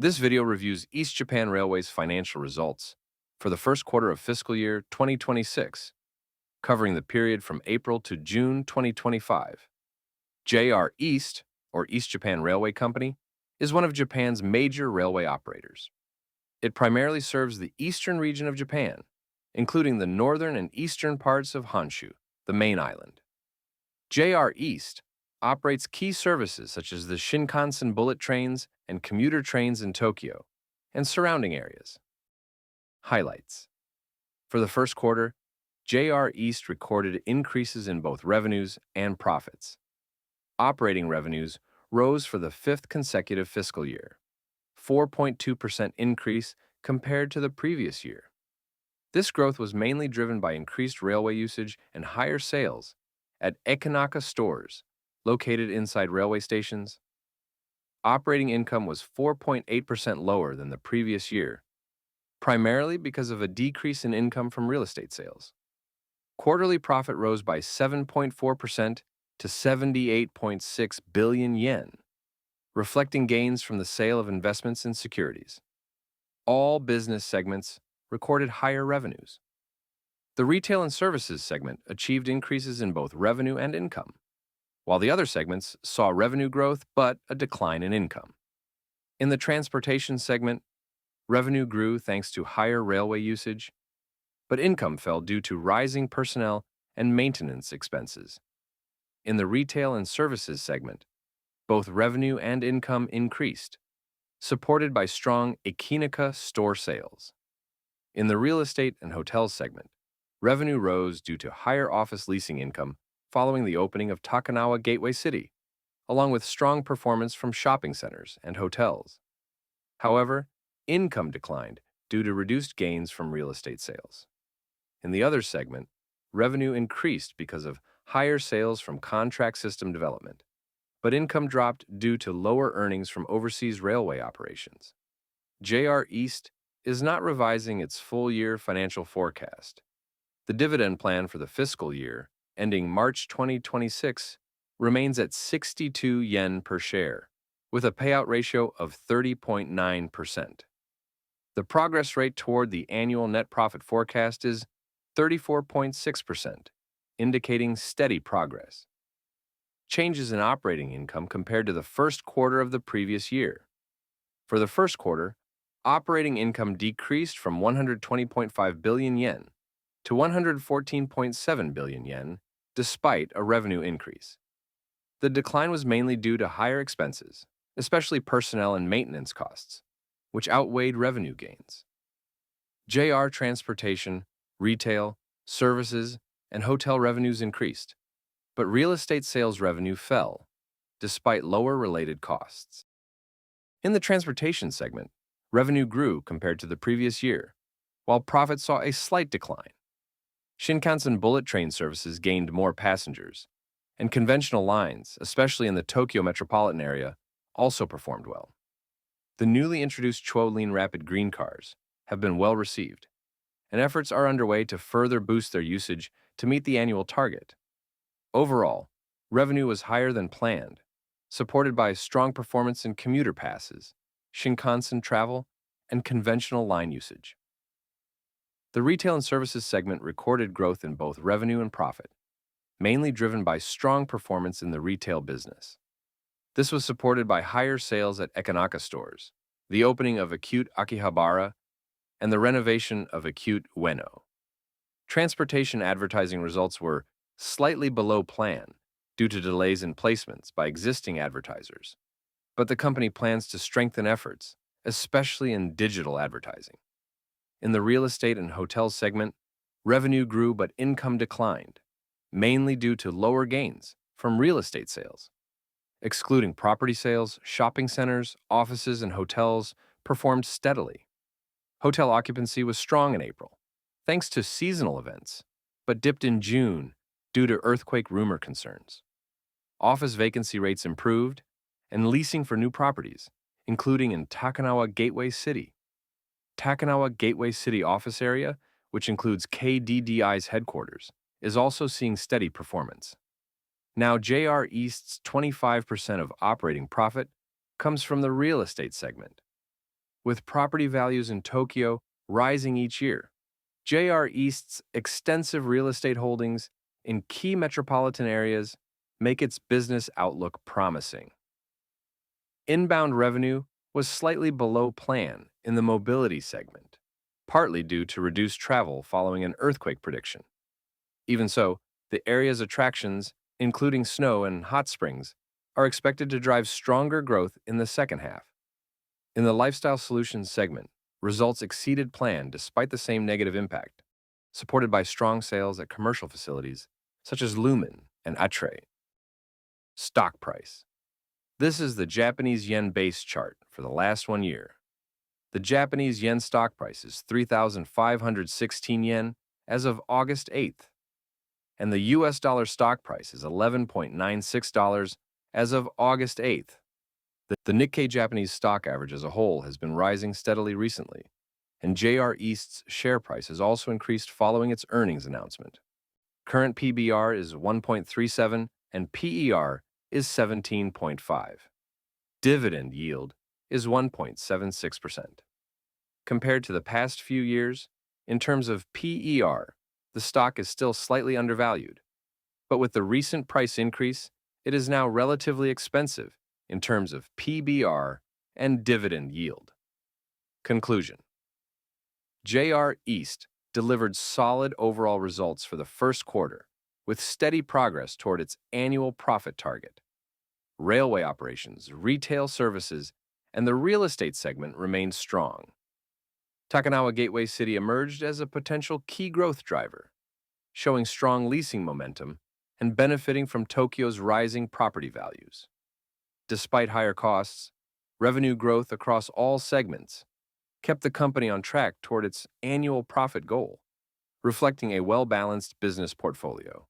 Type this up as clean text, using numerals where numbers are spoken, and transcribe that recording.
This video reviews East Japan Railway's financial results for the first quarter of fiscal year 2026, covering the period from April to June 2025. JR East, or East Japan Railway Company, is one of Japan's major railway operators. It primarily serves the eastern region of Japan, including the northern and eastern parts of Honshu, the main island. JR East operates key services such as the Shinkansen bullet trains and commuter trains in Tokyo and surrounding areas. Highlights. For the first quarter, JR East recorded increases in both revenues and profits. Operating revenues rose for the fifth consecutive fiscal year, 4.2% increase compared to the previous year. This growth was mainly driven by increased railway usage and higher sales at Ekanaka stores located inside railway stations. Operating income was 4.8% lower than the previous year, primarily because of a decrease in income from real estate sales. Quarterly profit rose by 7.4% to 78.6 billion yen, reflecting gains from the sale of investments in securities. All business segments recorded higher revenues. The retail and services segment achieved increases in both revenue and income, while the other segments saw revenue growth but a decline in income. In the transportation segment, revenue grew thanks to higher railway usage, but income fell due to rising personnel and maintenance expenses. In the retail and services segment, both revenue and income increased, supported by strong Ekinaka store sales. In the real estate and hotels segment, revenue rose due to higher office leasing income following the opening of Takanawa Gateway City, along with strong performance from shopping centers and hotels. However, income declined due to reduced gains from real estate sales. In the other segment, revenue increased because of higher sales from contract system development, but income dropped due to lower earnings from overseas railway operations. JR East is not revising its full-year financial forecast. The dividend plan for the fiscal year, ending March 2026, remains at 62 yen per share, with a payout ratio of 30.9%. The progress rate toward the annual net profit forecast is 34.6%, indicating steady progress. Changes in operating income compared to the first quarter of the previous year. For the first quarter, operating income decreased from 120.5 billion yen to 114.7 billion yen, despite a revenue increase. The decline was mainly due to higher expenses, especially personnel and maintenance costs, which outweighed revenue gains. JR transportation, retail, services, and hotel revenues increased, but real estate sales revenue fell, despite lower related costs. In the transportation segment, revenue grew compared to the previous year, while profit saw a slight decline. Shinkansen bullet train services gained more passengers, and conventional lines, especially in the Tokyo metropolitan area, also performed well. The newly introduced Chuo-Lin Rapid Green cars have been well received, and efforts are underway to further boost their usage to meet the annual target. Overall, revenue was higher than planned, supported by strong performance in commuter passes, Shinkansen travel, and conventional line usage. The retail and services segment recorded growth in both revenue and profit, mainly driven by strong performance in the retail business. This was supported by higher sales at Ekanaka stores, the opening of Acute Akihabara, and the renovation of Acute Ueno. Transportation advertising results were slightly below plan due to delays in placements by existing advertisers, but the company plans to strengthen efforts, especially in digital advertising. In the real estate and hotels segment, revenue grew but income declined, mainly due to lower gains from real estate sales. Excluding property sales, shopping centers, offices, and hotels performed steadily. Hotel occupancy was strong in April, thanks to seasonal events, but dipped in June due to earthquake rumor concerns. Office vacancy rates improved, and leasing for new properties, including in Takanawa Gateway City. Takanawa Gateway City office area, which includes KDDI's headquarters, is also seeing steady performance. Now, JR East's 25% of operating profit comes from the real estate segment. with property values in Tokyo rising each year. JR East's extensive real estate holdings in key metropolitan areas make its business outlook promising. Inbound revenue was slightly below plan in the mobility segment, partly due to reduced travel following an earthquake prediction. Even so, the area's attractions, including snow and hot springs, are expected to drive stronger growth in the second half. In the lifestyle solutions segment, results exceeded plan despite the same negative impact, supported by strong sales at commercial facilities such as Lumen and EJPRY. Stock price. This is the Japanese yen base chart for the last 1 year. The Japanese yen stock price is 3,516 yen as of August 8th, and the US dollar stock price is $11.96 as of August 8th. The Nikkei Japanese stock average as a whole has been rising steadily recently, and JR East's share price has also increased following its earnings announcement. Current PBR is 1.37 and PER is 17.5. Dividend yield is 1.76%. Compared to the past few years, in terms of PER, the stock is still slightly undervalued, but with the recent price increase, it is now relatively expensive in terms of PBR and dividend yield. Conclusion. JR East delivered solid overall results for the first quarter, with steady progress toward its annual profit target. Railway operations, retail services, and the real estate segment remained strong. Takanawa Gateway City emerged as a potential key growth driver, showing strong leasing momentum and benefiting from Tokyo's rising property values. Despite higher costs, revenue growth across all segments kept the company on track toward its annual profit goal, reflecting a well-balanced business portfolio.